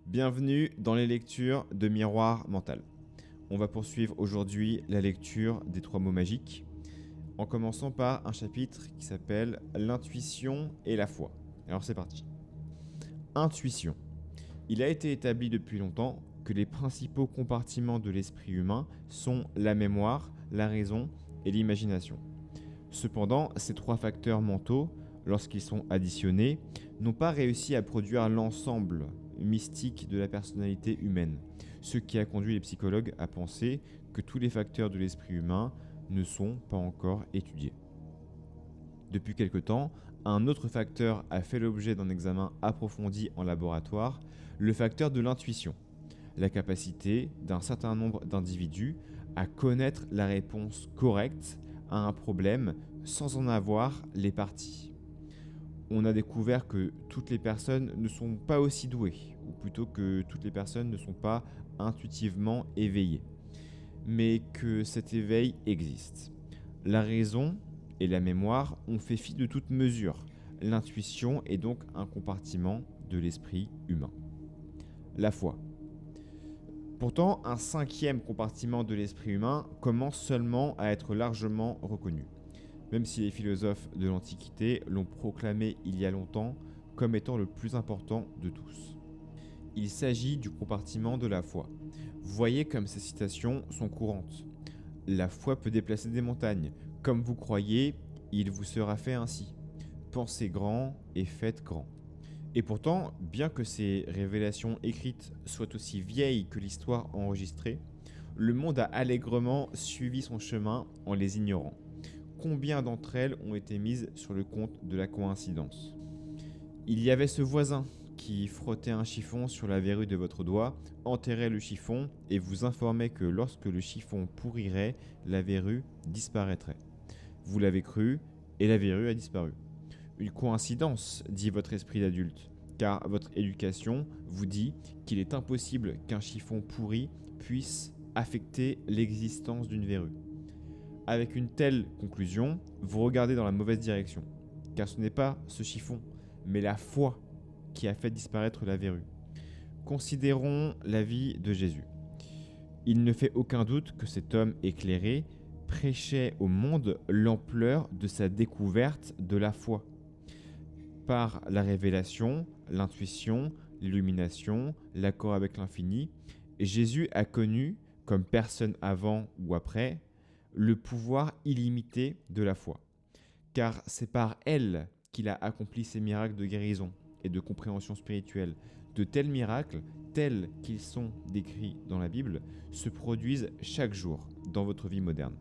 Bienvenue dans les lectures de Miroir Mental. On va poursuivre aujourd'hui la lecture des 3 mots magiques, en commençant par un chapitre qui s'appelle l'intuition et la foi. Alors c'est parti. Intuition. Il a été établi depuis longtemps que les principaux compartiments de l'esprit humain sont la mémoire, la raison et l'imagination. Cependant, ces 3 facteurs mentaux, lorsqu'ils sont additionnés, n'ont pas réussi à produire l'ensemble mystique de la personnalité humaine, ce qui a conduit les psychologues à penser que tous les facteurs de l'esprit humain ne sont pas encore étudiés. Depuis quelque temps, un autre facteur a fait l'objet d'un examen approfondi en laboratoire, le facteur de l'intuition, la capacité d'un certain nombre d'individus à connaître la réponse correcte à un problème sans en avoir les parties. On a découvert que toutes les personnes ne sont pas aussi douées, ou plutôt que toutes les personnes ne sont pas intuitivement éveillées, mais que cet éveil existe. La raison et la mémoire ont fait fi de toute mesure. L'intuition est donc un compartiment de l'esprit humain. La foi. Pourtant, un 5e compartiment de l'esprit humain commence seulement à être largement reconnu, même si les philosophes de l'Antiquité l'ont proclamé il y a longtemps comme étant le plus important de tous. Il s'agit du compartiment de la foi. Voyez comme ces citations sont courantes. La foi peut déplacer des montagnes. Comme vous croyez, il vous sera fait ainsi. Pensez grand et faites grand. Et pourtant, bien que ces révélations écrites soient aussi vieilles que l'histoire enregistrée, le monde a allègrement suivi son chemin en les ignorant. Combien d'entre elles ont été mises sur le compte de la coïncidence ? Il y avait ce voisin qui frottait un chiffon sur la verrue de votre doigt, enterrait le chiffon et vous informait que lorsque le chiffon pourrirait, la verrue disparaîtrait. Vous l'avez cru et la verrue a disparu. Une coïncidence, dit votre esprit d'adulte, car votre éducation vous dit qu'il est impossible qu'un chiffon pourri puisse affecter l'existence d'une verrue. Avec une telle conclusion, vous regardez dans la mauvaise direction, car ce n'est pas ce chiffon, mais la foi qui a fait disparaître la verrue. Considérons la vie de Jésus. Il ne fait aucun doute que cet homme éclairé prêchait au monde l'ampleur de sa découverte de la foi. Par la révélation, l'intuition, l'illumination, l'accord avec l'infini, Jésus a connu, comme personne avant ou après, le pouvoir illimité de la foi. Car c'est par elle qu'il a accompli ses miracles de guérison et de compréhension spirituelle. De tels miracles, tels qu'ils sont décrits dans la Bible, se produisent chaque jour dans votre vie moderne.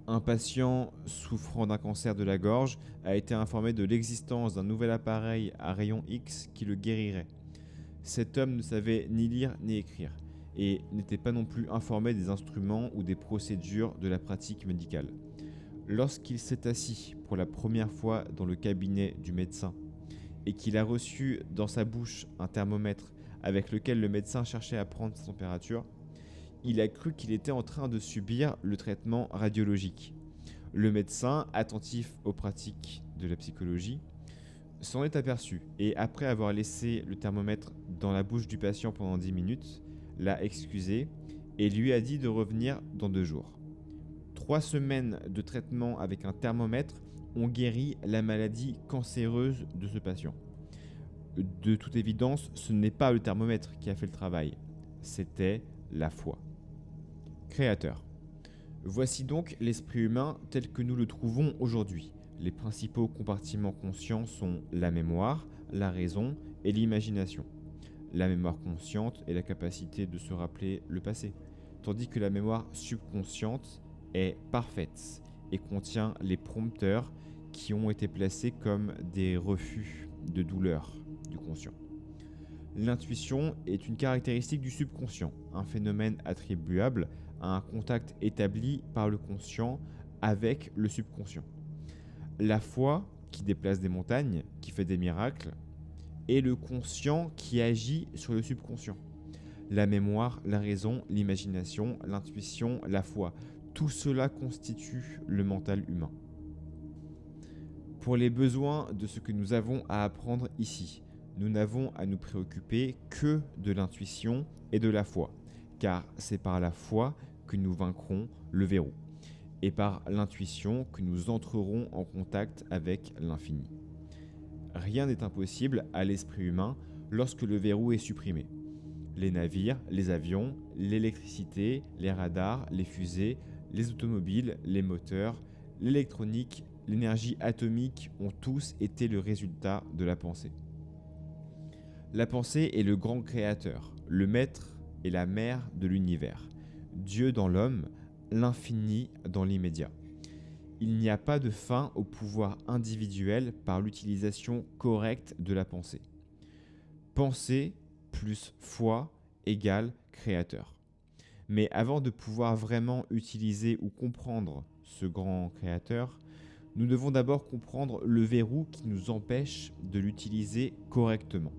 Un patient souffrant d'un cancer de la gorge a été informé de l'existence d'un nouvel appareil à rayon X qui le guérirait. Cet homme ne savait ni lire ni écrire et n'était pas non plus informé des instruments ou des procédures de la pratique médicale. Lorsqu'il s'est assis pour la première fois dans le cabinet du médecin et qu'il a reçu dans sa bouche un thermomètre avec lequel le médecin cherchait à prendre sa température, il a cru qu'il était en train de subir le traitement radiologique. Le médecin, attentif aux pratiques de la psychologie, s'en est aperçu et après avoir laissé le thermomètre dans la bouche du patient pendant 10 minutes, l'a excusé et lui a dit de revenir dans 2 jours. 3 semaines de traitement avec un thermomètre ont guéri la maladie cancéreuse de ce patient. De toute évidence, ce n'est pas le thermomètre qui a fait le travail, c'était la foi. Créateur. Voici donc l'esprit humain tel que nous le trouvons aujourd'hui. Les principaux compartiments conscients sont la mémoire, la raison et l'imagination. La mémoire consciente est la capacité de se rappeler le passé, tandis que la mémoire subconsciente est parfaite et contient les prompteurs qui ont été placés comme des refus de douleur du conscient. L'intuition est une caractéristique du subconscient, un phénomène attribuable à un contact établi par le conscient avec le subconscient. La foi, qui déplace des montagnes, qui fait des miracles, et le conscient qui agit sur le subconscient. La mémoire, la raison, l'imagination, l'intuition, la foi, tout cela constitue le mental humain. Pour les besoins de ce que nous avons à apprendre ici, Nous n'avons à nous préoccuper que de l'intuition et de la foi, car c'est par la foi que nous vaincrons le verrou, et par l'intuition que nous entrerons en contact avec l'infini. Rien n'est impossible à l'esprit humain lorsque le verrou est supprimé. Les navires, les avions, l'électricité, les radars, les fusées, les automobiles, les moteurs, l'électronique, l'énergie atomique ont tous été le résultat de la pensée. La pensée est le grand créateur, le maître et la mère de l'univers, Dieu dans l'homme, l'infini dans l'immédiat. Il n'y a pas de fin au pouvoir individuel par l'utilisation correcte de la pensée. Pensée plus foi égale créateur. Mais avant de pouvoir vraiment utiliser ou comprendre ce grand créateur, nous devons d'abord comprendre le verrou qui nous empêche de l'utiliser correctement.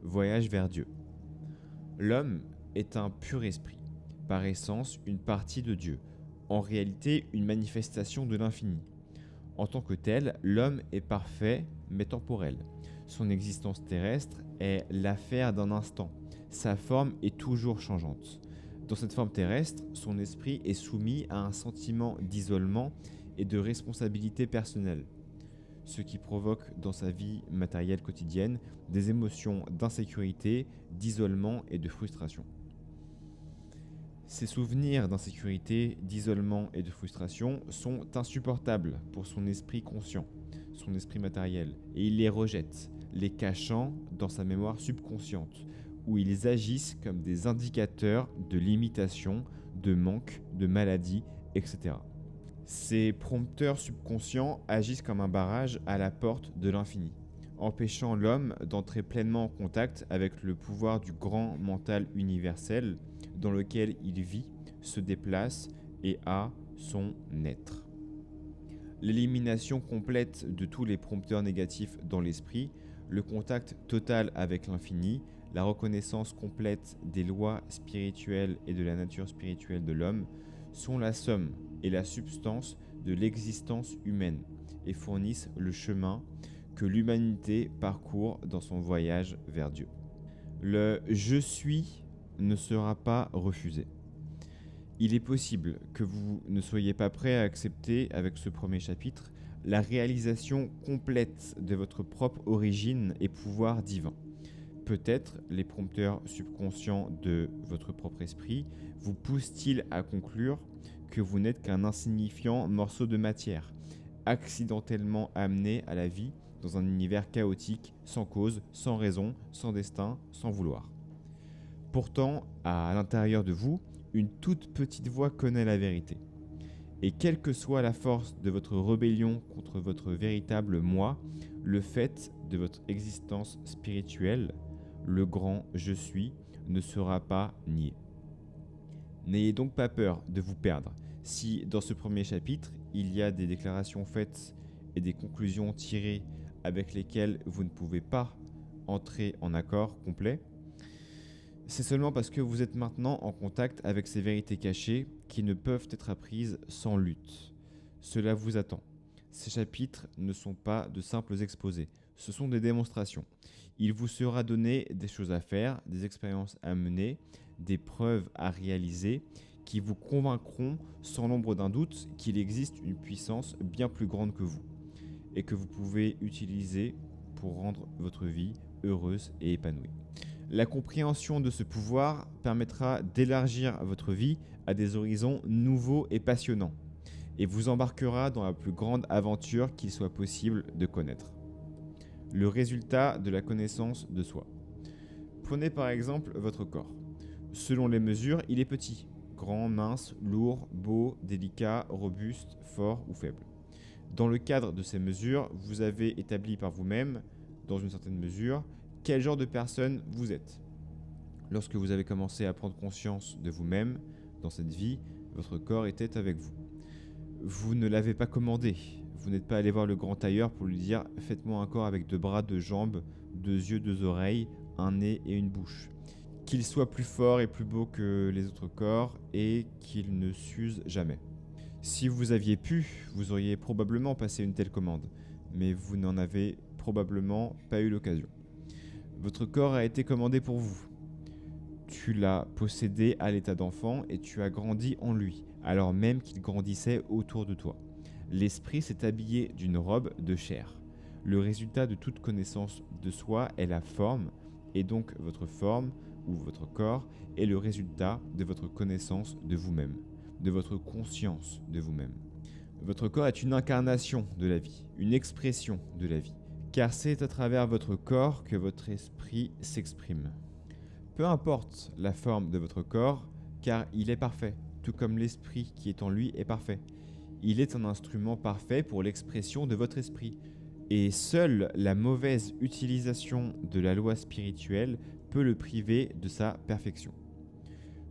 Voyage vers Dieu. L'homme est un pur esprit, par essence une partie de Dieu, en réalité une manifestation de l'infini. En tant que tel, l'homme est parfait mais temporel. Son existence terrestre est l'affaire d'un instant. Sa forme est toujours changeante. Dans cette forme terrestre, son esprit est soumis à un sentiment d'isolement et de responsabilité personnelle, ce qui provoque dans sa vie matérielle quotidienne des émotions d'insécurité, d'isolement et de frustration. Ces souvenirs d'insécurité, d'isolement et de frustration sont insupportables pour son esprit conscient, son esprit matériel, et il les rejette, les cachant dans sa mémoire subconsciente, où ils agissent comme des indicateurs de limitation, de manque, de maladie, etc. Ces prompteurs subconscients agissent comme un barrage à la porte de l'infini, empêchant l'homme d'entrer pleinement en contact avec le pouvoir du grand mental universel dans lequel il vit, se déplace et a son être. L'élimination complète de tous les prompteurs négatifs dans l'esprit, le contact total avec l'infini, la reconnaissance complète des lois spirituelles et de la nature spirituelle de l'homme sont la somme et la substance de l'existence humaine et fournissent le chemin que l'humanité parcourt dans son voyage vers Dieu. Le « je suis » ne sera pas refusé. Il est possible que vous ne soyez pas prêt à accepter, avec ce premier chapitre, la réalisation complète de votre propre origine et pouvoir divin. Peut-être les prompteurs subconscients de votre propre esprit vous poussent-ils à conclure que vous n'êtes qu'un insignifiant morceau de matière, accidentellement amené à la vie dans un univers chaotique, sans cause, sans raison, sans destin, sans vouloir. Pourtant, à l'intérieur de vous, une toute petite voix connaît la vérité. Et quelle que soit la force de votre rébellion contre votre véritable moi, le fait de votre existence spirituelle, le grand « je suis » ne sera pas nié. N'ayez donc pas peur de vous perdre. Si dans ce premier chapitre, il y a des déclarations faites et des conclusions tirées avec lesquelles vous ne pouvez pas entrer en accord complet, c'est seulement parce que vous êtes maintenant en contact avec ces vérités cachées qui ne peuvent être apprises sans lutte. Cela vous attend. Ces chapitres ne sont pas de simples exposés, ce sont des démonstrations. Il vous sera donné des choses à faire, des expériences à mener, des preuves à réaliser qui vous convaincront sans l'ombre d'un doute qu'il existe une puissance bien plus grande que vous et que vous pouvez utiliser pour rendre votre vie heureuse et épanouie. La compréhension de ce pouvoir permettra d'élargir votre vie à des horizons nouveaux et passionnants et vous embarquera dans la plus grande aventure qu'il soit possible de connaître. Le résultat de la connaissance de soi. Prenez par exemple votre corps. Selon les mesures, il est petit, grand, mince, lourd, beau, délicat, robuste, fort ou faible. Dans le cadre de ces mesures, vous avez établi par vous-même, dans une certaine mesure, quel genre de personne vous êtes. Lorsque vous avez commencé à prendre conscience de vous-même dans cette vie, votre corps était avec vous. Vous ne l'avez pas commandé. Vous n'êtes pas allé voir le grand tailleur pour lui dire « Faites-moi un corps avec 2 bras, 2 jambes, 2 yeux, 2 oreilles, un nez et une bouche. » Qu'il soit plus fort et plus beau que les autres corps et qu'il ne s'use jamais. Si vous aviez pu, vous auriez probablement passé une telle commande, mais vous n'en avez probablement pas eu l'occasion. Votre corps a été commandé pour vous. Tu l'as possédé à l'état d'enfant et tu as grandi en lui, alors même qu'il grandissait autour de toi. L'esprit s'est habillé d'une robe de chair. Le résultat de toute connaissance de soi est la forme, et donc votre forme, ou votre corps, est le résultat de votre connaissance de vous-même, de votre conscience de vous-même. Votre corps est une incarnation de la vie, une expression de la vie, car c'est à travers votre corps que votre esprit s'exprime. Peu importe la forme de votre corps, car il est parfait, tout comme l'esprit qui est en lui est parfait. Il est un instrument parfait pour l'expression de votre esprit, et seule la mauvaise utilisation de la loi spirituelle peut le priver de sa perfection.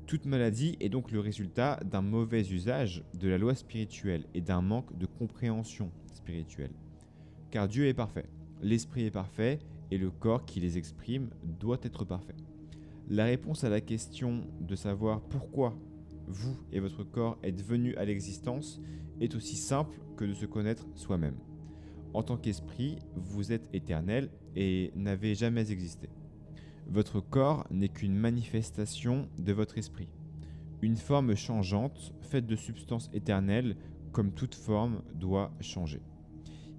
Toute maladie est donc le résultat d'un mauvais usage de la loi spirituelle et d'un manque de compréhension spirituelle. Car Dieu est parfait, l'esprit est parfait et le corps qui les exprime doit être parfait. La réponse à la question de savoir pourquoi vous et votre corps êtes venus à l'existence est aussi simple que de se connaître soi-même. En tant qu'esprit, vous êtes éternel et n'avez jamais existé. Votre corps n'est qu'une manifestation de votre esprit. Une forme changeante, faite de substances éternelles, comme toute forme, doit changer.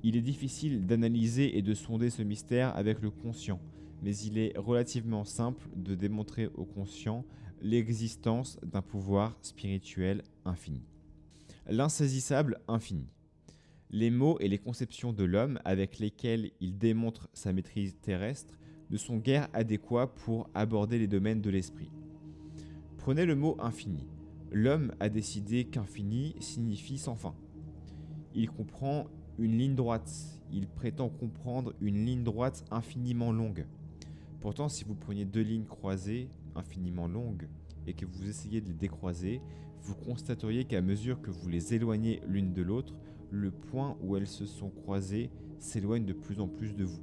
Il est difficile d'analyser et de sonder ce mystère avec le conscient, mais il est relativement simple de démontrer au conscient l'existence d'un pouvoir spirituel infini. L'insaisissable infini. Les mots et les conceptions de l'homme avec lesquels il démontre sa maîtrise terrestre ne sont guère adéquats pour aborder les domaines de l'esprit. Prenez le mot infini. L'homme a décidé qu'infini signifie sans fin. Il comprend une ligne droite. Il prétend comprendre une ligne droite infiniment longue. Pourtant, si vous preniez deux lignes croisées infiniment longues et que vous essayez de les décroiser, vous constateriez qu'à mesure que vous les éloignez l'une de l'autre, le point où elles se sont croisées s'éloigne de plus en plus de vous.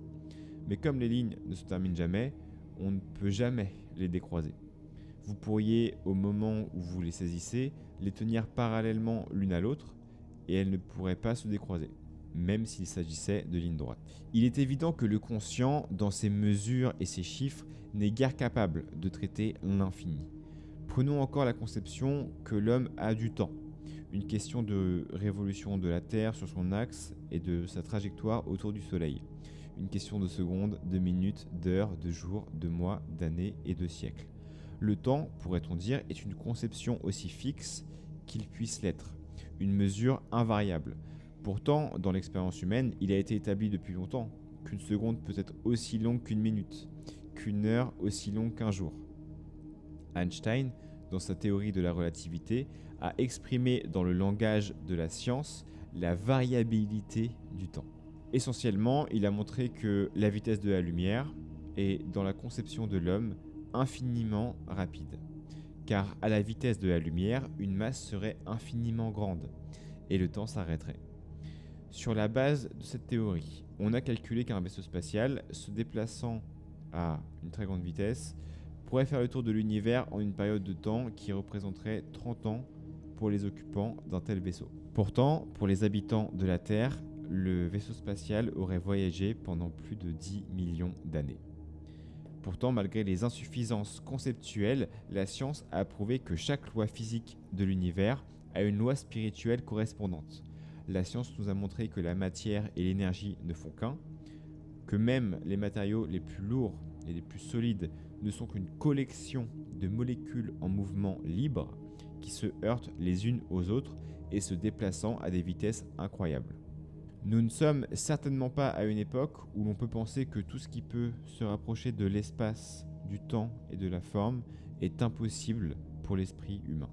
Mais comme les lignes ne se terminent jamais, on ne peut jamais les décroiser. Vous pourriez, au moment où vous les saisissez, les tenir parallèlement l'une à l'autre et elles ne pourraient pas se décroiser, même s'il s'agissait de lignes droites. Il est évident que le conscient, dans ses mesures et ses chiffres, n'est guère capable de traiter l'infini. Prenons encore la conception que l'homme a du temps, une question de révolution de la Terre sur son axe et de sa trajectoire autour du Soleil. Une question de secondes, de minutes, d'heures, de jours, de mois, d'années et de siècles. Le temps, pourrait-on dire, est une conception aussi fixe qu'il puisse l'être, une mesure invariable. Pourtant, dans l'expérience humaine, il a été établi depuis longtemps qu'une seconde peut être aussi longue qu'une minute, qu'une heure aussi longue qu'un jour. Einstein, dans sa théorie de la relativité, a exprimé dans le langage de la science la variabilité du temps. Essentiellement, il a montré que la vitesse de la lumière est, dans la conception de l'homme, infiniment rapide. Car à la vitesse de la lumière, une masse serait infiniment grande, et le temps s'arrêterait. Sur la base de cette théorie, on a calculé qu'un vaisseau spatial, se déplaçant à une très grande vitesse, pourrait faire le tour de l'univers en une période de temps qui représenterait 30 ans pour les occupants d'un tel vaisseau. Pourtant, pour les habitants de la Terre, le vaisseau spatial aurait voyagé pendant plus de 10 millions d'années. Pourtant, malgré les insuffisances conceptuelles, la science a prouvé que chaque loi physique de l'univers a une loi spirituelle correspondante. La science nous a montré que la matière et l'énergie ne font qu'un, que même les matériaux les plus lourds et les plus solides ne sont qu'une collection de molécules en mouvement libre qui se heurtent les unes aux autres et se déplaçant à des vitesses incroyables. Nous ne sommes certainement pas à une époque où l'on peut penser que tout ce qui peut se rapprocher de l'espace, du temps et de la forme est impossible pour l'esprit humain.